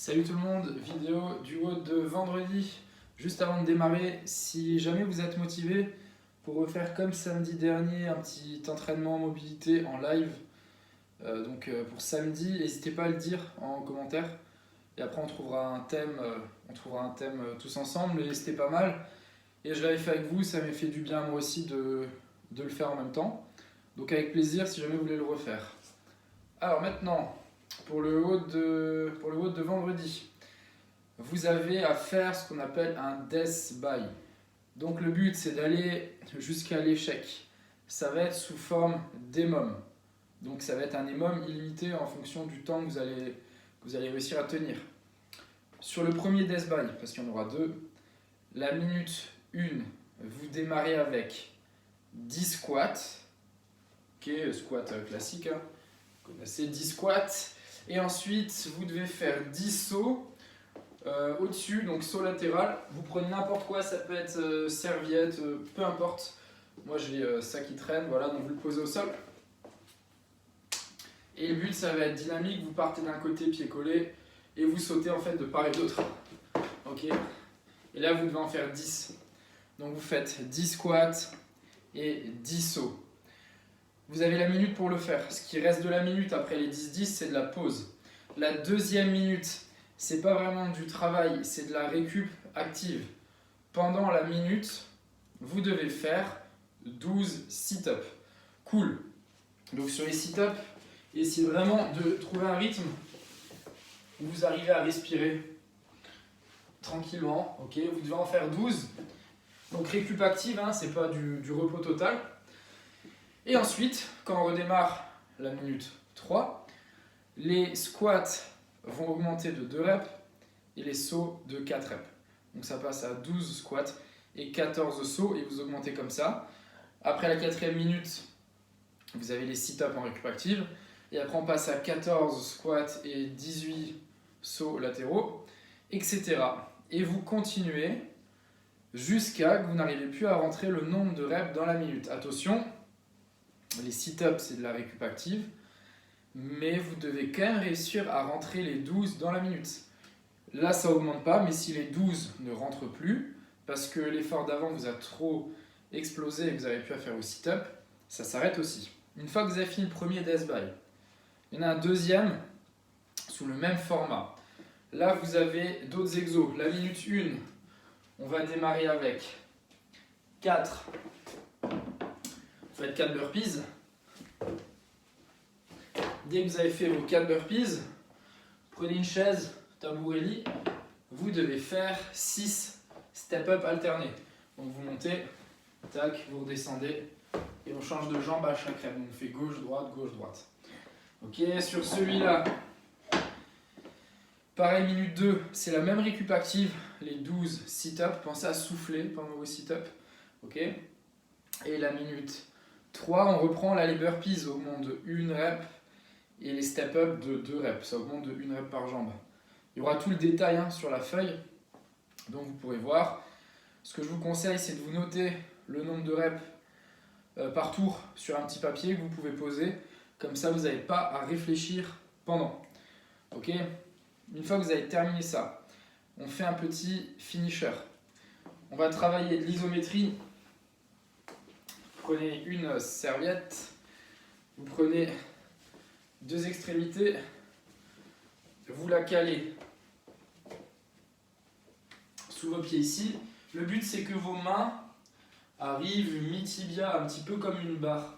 Salut tout le monde, vidéo du haut de vendredi. Juste avant de démarrer, si jamais vous êtes motivé pour refaire comme samedi dernier un petit entraînement en mobilité en live, pour samedi, n'hésitez pas à le dire en commentaire. Et après on trouvera un thème, tous ensemble et c'était pas mal. Et je l'avais fait avec vous, ça m'a fait du bien à moi aussi de le faire en même temps. Donc avec plaisir si jamais vous voulez le refaire. Alors maintenant, pour le haut de vendredi, vous avez à faire ce qu'on appelle un death by. Donc le but c'est d'aller jusqu'à l'échec. Ça va être sous forme d'émum. Donc ça va être un émum illimité en fonction du temps que vous allez réussir à tenir. Sur le premier death by, parce qu'il y en aura deux, la minute 1, vous démarrez avec 10 squats. Ok, squat classique, hein. Vous connaissez 10 squats. Et ensuite, vous devez faire 10 sauts au-dessus, donc saut latéral. Vous prenez n'importe quoi, ça peut être serviette, peu importe. Moi j'ai ça qui traîne, voilà, donc vous le posez au sol. Et le but, ça va être dynamique, vous partez d'un côté, pied collé, et vous sautez en fait de part et d'autre. Ok. Et là, vous devez en faire 10. Donc vous faites 10 squats et 10 sauts. Vous avez la minute pour le faire. Ce qui reste de la minute après les 10-10, c'est de la pause. La deuxième minute, c'est pas vraiment du travail, c'est de la récup active. Pendant la minute, vous devez faire 12 sit-ups. Cool. Donc sur les sit-ups, essayez vraiment de trouver un rythme où vous arrivez à respirer tranquillement. Ok, vous devez en faire 12. Donc récup active, hein, c'est pas du repos total. Et ensuite, quand on redémarre la minute 3, les squats vont augmenter de 2 reps et les sauts de 4 reps. Donc ça passe à 12 squats et 14 sauts et vous augmentez comme ça. Après la 4e minute, vous avez les sit-ups en récup active. Et après on passe à 14 squats et 18 sauts latéraux, etc. Et vous continuez jusqu'à que vous n'arrivez plus à rentrer le nombre de reps dans la minute. Attention, les sit-ups c'est de la récup active, mais vous devez quand même réussir à rentrer les 12 dans la minute. Là ça augmente pas, mais si les 12 ne rentrent plus, parce que l'effort d'avant vous a trop explosé et que vous n'avez plus à faire au sit-up, ça s'arrête aussi. Une fois que vous avez fini le premier death by, il y en a un deuxième sous le même format. Là vous avez d'autres exos. La minute 1, on va démarrer avec 4. Vous faites 4 burpees. Dès que vous avez fait vos 4 burpees, prenez une chaise, tabouret lit, vous devez faire 6 step-up alternés. Donc vous montez, tac, vous redescendez et on change de jambe à chaque rep. Donc on fait gauche-droite, gauche-droite. Ok, sur celui-là, pareil, minute 2, c'est la même récup active, les 12 sit-ups. Pensez à souffler pendant vos sit-ups. Ok. Et la minute 3, on reprend là les burpees, augmente de 1 rep et les step-up de 2 reps. Ça augmente de 1 rep par jambe. Il y aura tout le détail sur la feuille, donc vous pourrez voir. Ce que je vous conseille, c'est de vous noter le nombre de reps par tour sur un petit papier que vous pouvez poser. Comme ça, vous n'avez pas à réfléchir pendant. Ok. Une fois que vous avez terminé ça, on fait un petit finisher. On va travailler de l'isométrie. Prenez une serviette, vous prenez 2 extrémités, vous la calez sous vos pieds ici. Le but c'est que vos mains arrivent mi-tibia, un petit peu comme une barre.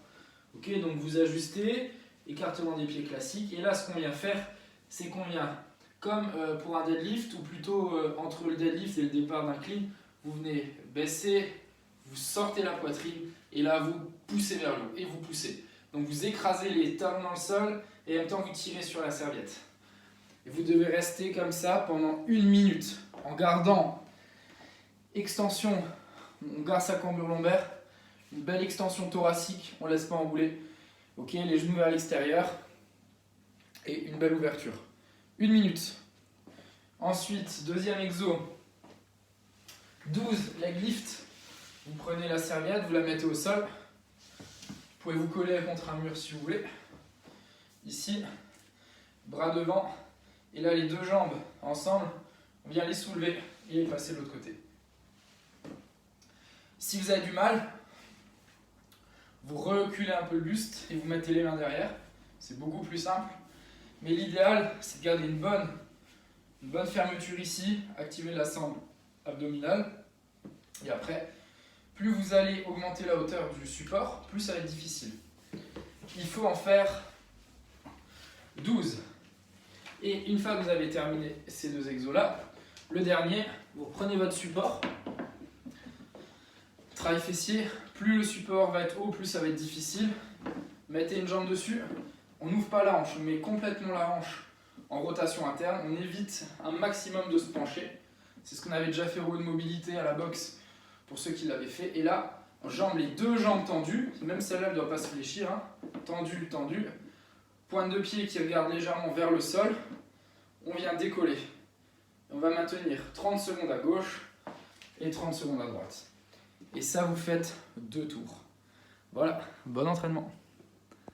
Ok, donc vous ajustez, écartement des pieds classique. Et là ce qu'on vient faire, c'est qu'on vient, comme pour un deadlift, ou plutôt entre le deadlift et le départ d'un clean, vous venez baisser, vous sortez la poitrine, et là vous poussez vers le haut, et vous poussez. Donc vous écrasez les talons dans le sol, et en même temps vous tirez sur la serviette. Et vous devez rester comme ça pendant 1 minute, en gardant extension, on garde sa cambrure lombaire, une belle extension thoracique, on ne laisse pas embouler. Ok, les genoux vers l'extérieur, et une belle ouverture. 1 minute. Ensuite, deuxième exo, 12 leg lift. Vous prenez la serviette, vous la mettez au sol. Vous pouvez vous coller contre un mur si vous voulez. Ici, bras devant Et là, les deux jambes ensemble, on vient les soulever et les passer de l'autre côté. Si vous avez du mal, vous reculez un peu le buste et vous mettez les mains derrière. C'est beaucoup plus simple. Mais l'idéal, c'est de garder une bonne fermeture ici, activer la sangle abdominale. Et après, plus vous allez augmenter la hauteur du support, plus ça va être difficile. Il faut en faire 12. Et une fois que vous avez terminé ces deux exos-là, le dernier, vous reprenez votre support. Travail fessier, plus le support va être haut, plus ça va être difficile. Mettez une jambe dessus. On n'ouvre pas la hanche, on met complètement la hanche en rotation interne. On évite un maximum de se pencher. C'est ce qu'on avait déjà fait au haut de mobilité à la boxe pour ceux qui l'avaient fait. Et là, les deux jambes tendues, même celle-là ne doit pas se fléchir, hein. Tendu, tendu. Pointe de pied qui regarde légèrement vers le sol. On vient décoller. On va maintenir 30 secondes à gauche et 30 secondes à droite. Et ça, vous faites 2 tours. Voilà, bon entraînement.